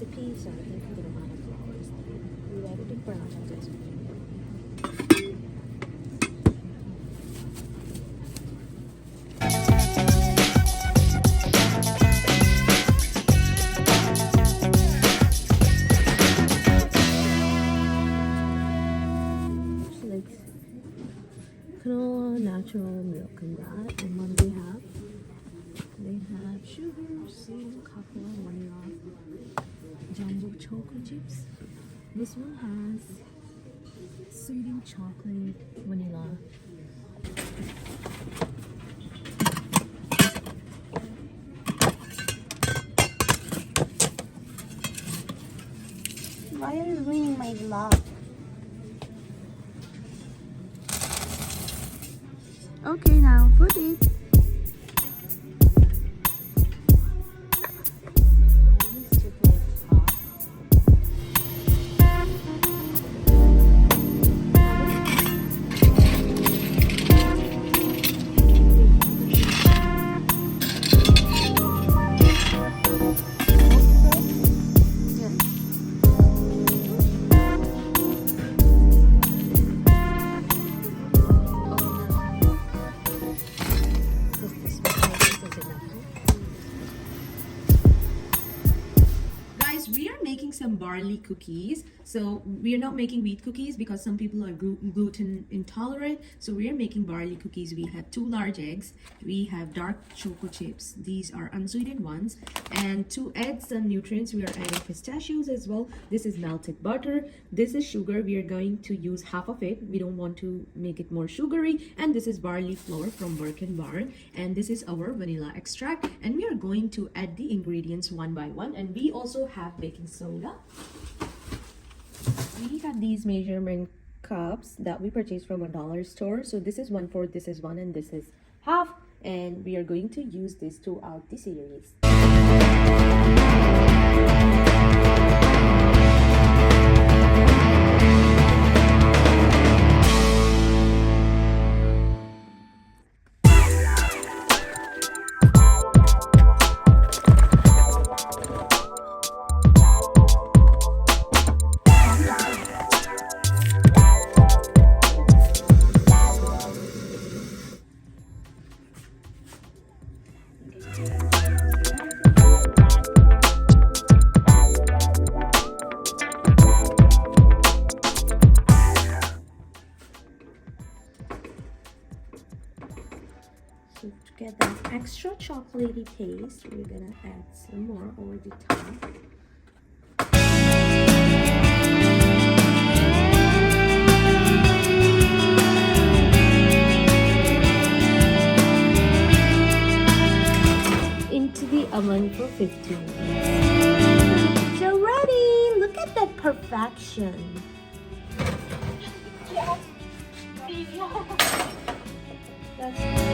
recipe, so I think a good amount of flour is needed. We let it brown and just canola, natural milk and that. And what do they have? They have sugar, seal, cocoa, vanilla, jumbo chocolate chips. This one has sweetened chocolate, vanilla. Why are you ruining my vlog? Okay, now put it. We are making some barley cookies. So we are not making wheat cookies because some people are gluten intolerant. So we are making barley cookies. We have 2 large eggs. We have dark chocolate chips. These are unsweetened ones. And to add some nutrients, we are adding pistachios as well. This is melted butter. This is sugar. We are going to use half of it. We don't want to make it more sugary. And this is barley flour from Barn. And this is our vanilla extract. And we are going to add the ingredients one by one. And we also have baking soda. We have these measurement cups that we purchased from a dollar store. So this is 1/4, this is 1, and this is half. And we are going to use this throughout the series. So to get that extra chocolatey taste, we're gonna add some more over the top. Into the oven for 15 minutes. So ready! Look at that perfection. That's